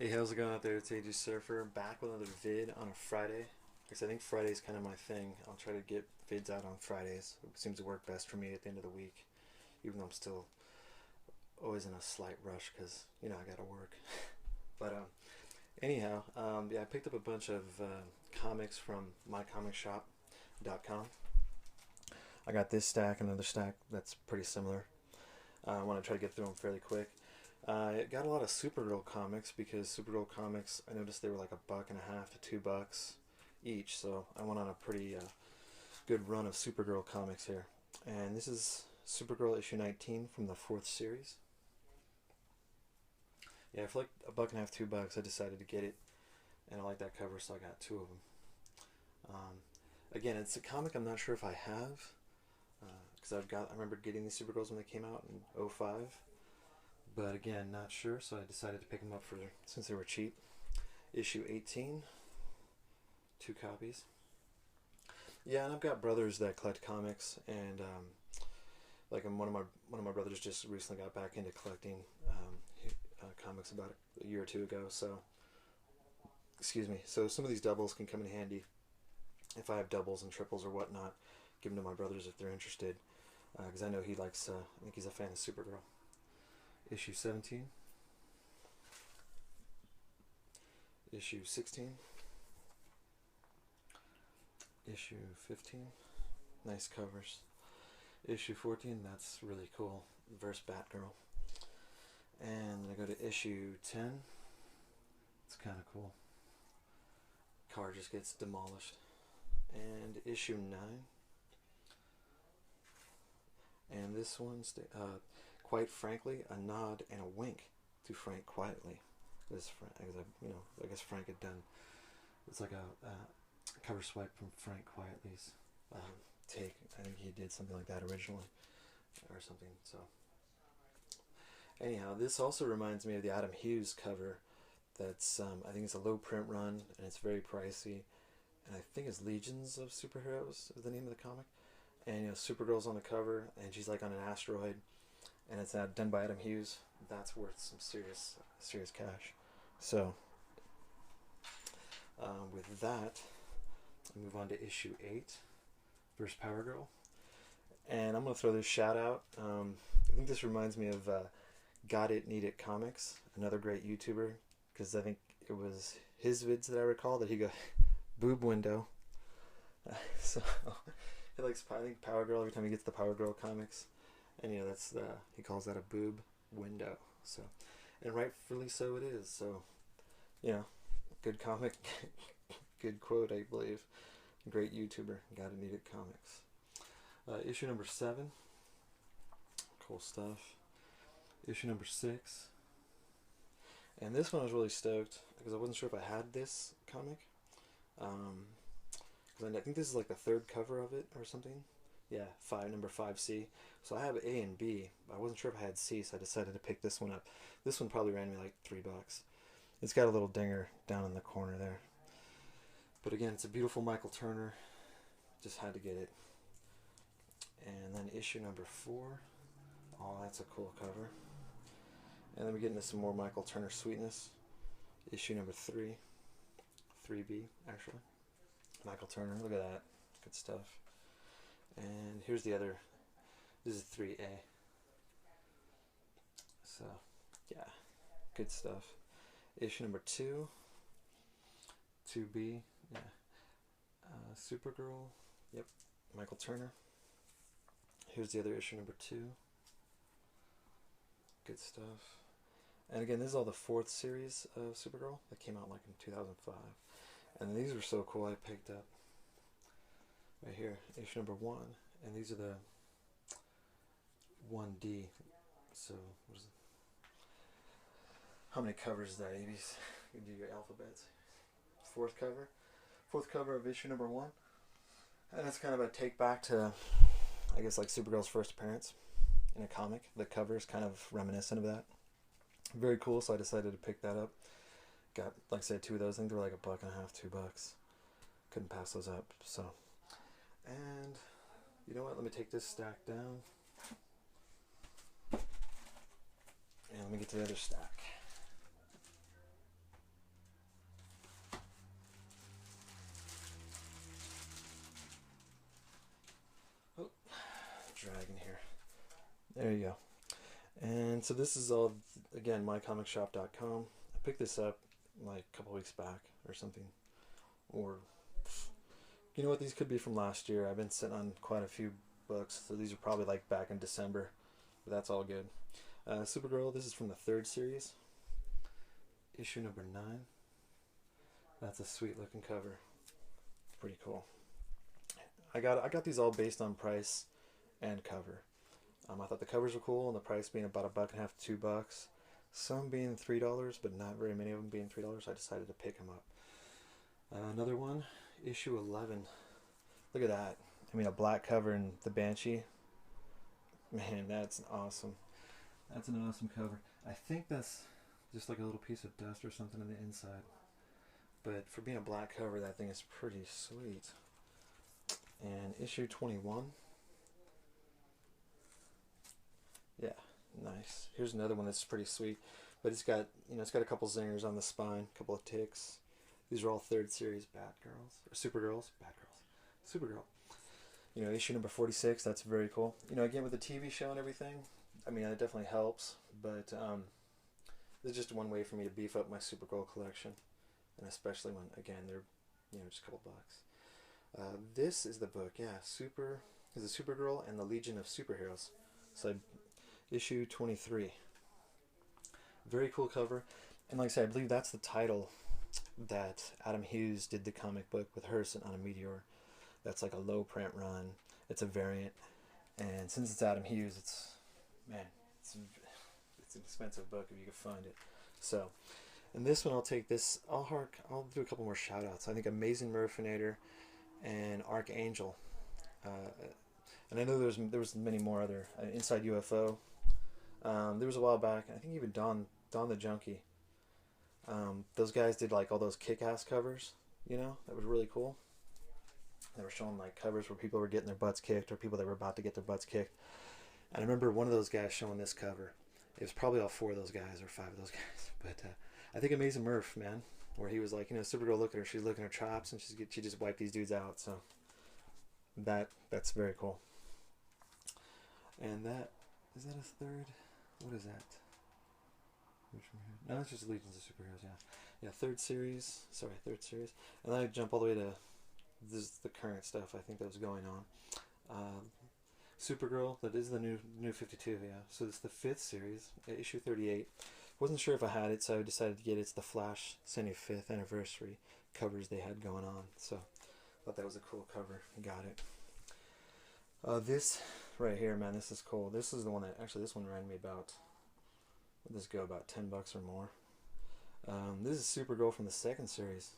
Hey, how's it going out there? It's AG Surfer back with another vid on a Friday. Because I think Friday's kind of my thing. I'll try to get vids out on Fridays. It seems to work best for me at the end of the week, even though I'm still always in a slight rush because I gotta work. But anyhow, yeah, I picked up a bunch of comics from MyComicShop.com. I got this stack, another stack that's pretty similar. I want to try to get through them fairly quick. I got a lot of Supergirl comics because Supergirl comics, I noticed they were like $1.50 to $2 each, so I went on a pretty good run of Supergirl comics here. And this is Supergirl issue 19 from the fourth series. Yeah, for like $1.50, $2, I decided to get it, and I like that cover, so I got two of them. Again, it's a comic I'm not sure if I have, because I remember getting these Supergirls when they came out in '05. But again, not sure, so I decided to pick them up since they were cheap. Issue 18, two copies. Yeah, and I've got brothers that collect comics, and one of my brothers just recently got back into collecting comics about a year or two ago. So, excuse me. So some of these doubles can come in handy if I have doubles and triples or whatnot. Give them to my brothers if they're interested, because I know he likes. I think he's a fan of Supergirl. Issue 17, issue 16, issue 15, nice covers. Issue 14, that's really cool, verse Batgirl. And I go to issue 10, it's kind of cool. Car just gets demolished. And issue 9, and this one's quite frankly, a nod and a wink to Frank Quietly. I guess Frank had done. It's like a cover swipe from Frank Quietly's take. I think he did something like that originally, or something. So, anyhow, this also reminds me of the Adam Hughes cover. That's I think it's a low print run and it's very pricey. And I think it's Legions of Superheroes is the name of the comic. And Supergirl's on the cover, and she's like on an asteroid, and it's done by Adam Hughes. That's worth some serious cash. So, with that, I move on to issue 8, versus Power Girl. And I'm going to throw this shout out. I think this reminds me of Got It, Need It Comics, another great YouTuber, because I think it was his vids that I recall that he got boob window. So, he likes, I think, Power Girl every time he gets the Power Girl comics. And that's he calls that a boob window. So, and rightfully so it is. So, good comic, good quote, I believe. Great YouTuber. Gotta Need It Comics. Issue number 7. Cool stuff. Issue number 6. And this one I was really stoked because I wasn't sure if I had this comic. Because I think this is like the third cover of it or something. Yeah, number 5C. So I have A and B, but I wasn't sure if I had C, so I decided to pick this one up. This one probably ran me like $3. It's got a little dinger down in the corner there. But again, it's a beautiful Michael Turner. Just had to get it. And then issue number 4. Oh, that's a cool cover. And then we get into some more Michael Turner sweetness. Issue number 3. 3B, actually. Michael Turner, look at that. Good stuff. And here's the other. This is 3A. So, yeah, good stuff. Issue number 2. 2B, yeah. Supergirl, yep, Michael Turner. Here's the other issue number 2. Good stuff. And again, this is all the 4th series of Supergirl that came out like in 2005. And these were so cool, I picked up right here, issue number 1. And these are the 1D. So, how many covers is that, ABs? You do your alphabets. 4th cover of issue number 1. And it's kind of a take back to, I guess, like Supergirl's first appearance in a comic. The cover is kind of reminiscent of that. Very cool, so I decided to pick that up. Got, like I said, 2 of those. I think they were like $1.50, $2. Couldn't pass those up. So, and you know what? Let me take this stack down. And let me get to the other stack. There you go. And so this is all, again, MyComicShop.com. I picked this up like a couple weeks back or something. Or, you know what, these could be from last year. I've been sitting on quite a few books, so these are probably like back in December. But that's all good. Supergirl, this is from the third series, issue number 9. That's a sweet looking cover. Pretty cool. I got these all based on price and cover. I thought the covers were cool, and the price being about $1.50 to $2. Some being $3, but not very many of them being $3. I decided to pick them up. Another one, issue 11. Look at that. I mean, a black cover and the Banshee. Man, that's awesome. That's an awesome cover. I think that's just like a little piece of dust or something on the inside. But for being a black cover, that thing is pretty sweet. And issue 21. Yeah, nice. Here's another one that's pretty sweet. But it's got, it's got a couple zingers on the spine, a couple of ticks. These are all third series Batgirls, or Supergirls, Batgirls, Supergirl. Issue number 46, that's very cool. Again, with the TV show and everything, I mean, it definitely helps, but this is just one way for me to beef up my Supergirl collection, and especially when, again, they're, just a couple bucks. This is the book, yeah, is a Supergirl and the Legion of Superheroes. So, issue 23. Very cool cover, and like I said, I believe that's the title that Adam Hughes did the comic book with her sitting on a meteor. That's like a low print run. It's a variant, and since it's Adam Hughes, it's an expensive book if you can find it. So, and this one I'll take this. I'll do a couple more shout outs. I think Amazing Murphinator and Archangel. And I know there was many more other Inside UFO. There was a while back. I think even Don the Junkie. Those guys did like all those kick-ass covers. That was really cool. They were showing like covers where people were getting their butts kicked or people that were about to get their butts kicked. And I remember one of those guys showing this cover. It was probably all 4 of those guys or 5 of those guys. But I think Amazing Murph, man, where he was like, Supergirl, look at her. She's licking her chops and she just wiped these dudes out. So that's very cool. And is that a third? What is that? No, it's just Legions of Superheroes, yeah. Third series. And then I jump all the way to this is the current stuff I think that was going on. Supergirl, that is the new 52, yeah. So it's the 5th series, issue 38. Wasn't sure if I had it, so I decided to get it. It's the Flash 75th anniversary covers they had going on. So thought that was a cool cover. Got it. This right here, man, this is cool. This is the one that, actually this one ran me about, what did this go, about $10 or more. This is Supergirl from the 2nd series.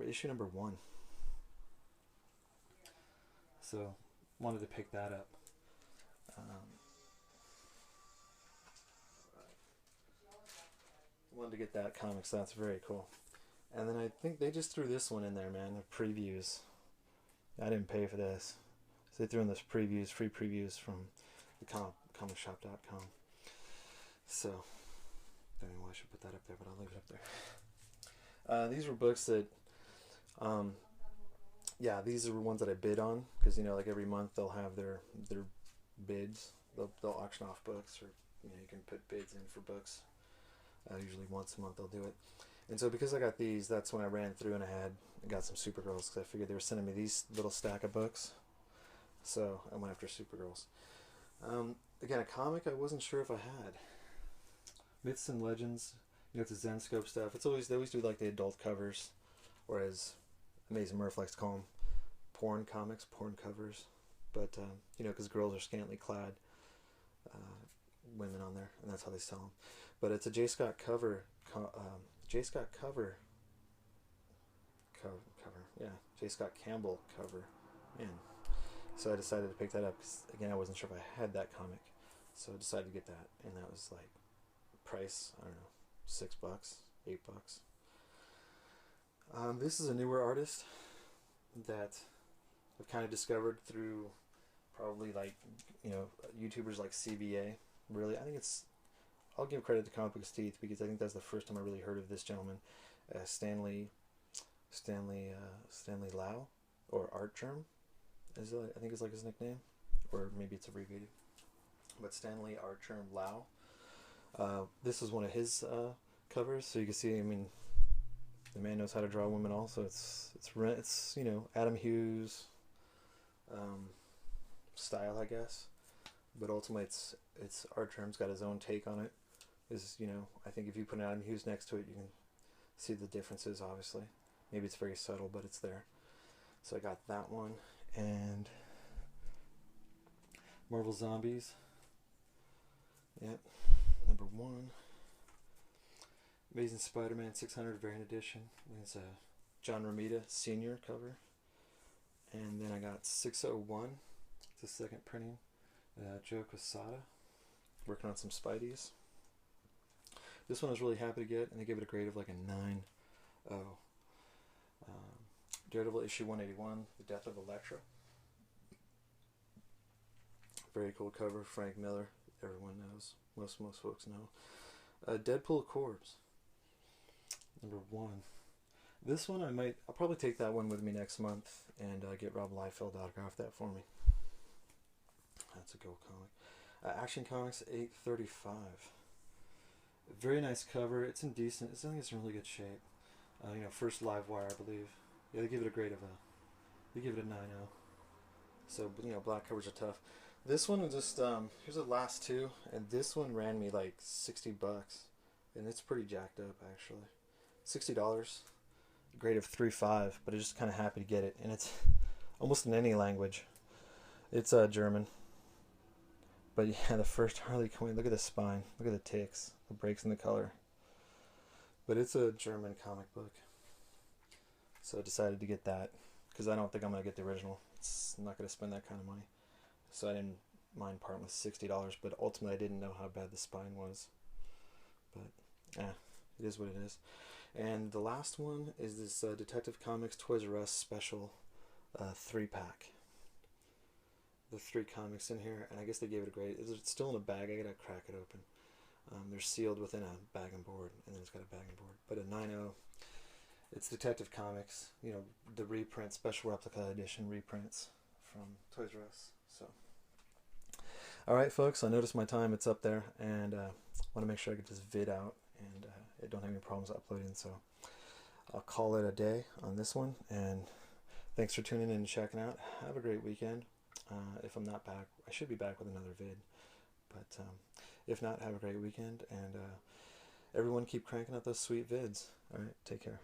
Issue number 1. So, wanted to pick that up. Wanted to get that comic, so that's very cool. And then I think they just threw this one in there, man. The previews. I didn't pay for this. So they threw in this previews, free previews from the comicshop.com. So, I don't know why I should put that up there, but I'll leave it up there. These were books that, these are ones that I bid on, because like every month they'll have their bids. They'll auction off books, or you can put bids in for books. Usually once a month they'll do it. And so because I got these, that's when I ran through and I got some Supergirls, because I figured they were sending me these little stack of books. So I went after Supergirls. Again, a comic I wasn't sure if I had. Myths and Legends. It's a Zenscope stuff. They always do like the adult covers, or as Amazing Murph likes to call them, porn comics, porn covers. But because girls are scantily clad, women on there, and that's how they sell them. But it's a J. Scott cover. J. Scott cover. Yeah, J. Scott Campbell cover. Man. So I decided to pick that up because, again, I wasn't sure if I had that comic. So I decided to get that, and that was like price, I don't know, $6, $8. This is a newer artist that I've kind of discovered through probably like YouTubers like CBA. Really, I think I'll give credit to Comic Book Steve, because I think that's the first time I really heard of this gentleman, Stanley Lau, or Art Germ, I think is like his nickname, or maybe it's abbreviated. but Stanley Archer Lau. This is one of his covers, so you can see. I mean, the man knows how to draw women. Also, it's you know, Adam Hughes style, I guess. But ultimately, it's Archer's got his own take on it. Is, you know, I think if you put Adam Hughes next to it, you can see the differences. Obviously, maybe it's very subtle, but it's there. So I got that one, and Marvel Zombies. Yep, number 1. Amazing Spider-Man 600 variant edition. It's a John Romita Senior cover. And then I got 601. It's a second printing. Joe Quesada, working on some Spideys. This one I was really happy to get, and they gave it a grade of like a 9.0. Daredevil issue 181, The Death of Elektra. Very cool cover, Frank Miller. Everyone knows. Most folks know. Deadpool Corps, number 1. This one I'll probably take that one with me next month and get Rob Liefeld to autograph that for me. That's a go comic. Action Comics 835. Very nice cover. It's in decent. I think it's in really good shape. You know, first live wire, I believe. Yeah, they give it a grade of they give it a 9.0. So, you know, black covers are tough. This one was just here's the last two, and this one ran me like $60, and it's pretty jacked up actually. $60, grade of 3.5, but I'm just kind of happy to get it, and it's almost in any language. It's German. But yeah, the first Harley Quinn, look at the spine, look at the ticks, the breaks in the color. But it's a German comic book. So I decided to get that, because I don't think I'm going to get the original. I'm not going to spend that kind of money. So I didn't mind parting with $60, but ultimately I didn't know how bad the spine was. But, it is what it is. And the last one is this Detective Comics Toys R Us special 3-pack. The 3 comics in here, and I guess they gave it a grade. It's still in a bag. I gotta crack it open. They're sealed within a bag and board, and then it's got a bag and board. But a 9.0. It's Detective Comics. You know, the reprint, special replica edition reprints from Toys R Us. So, all right, folks. I noticed my time. It's up there, and want to make sure I get this vid out, and I don't have any problems uploading. So, I'll call it a day on this one. And thanks for tuning in and checking out. Have a great weekend. If I'm not back, I should be back with another vid. But if not, have a great weekend, and everyone keep cranking out those sweet vids. All right, take care.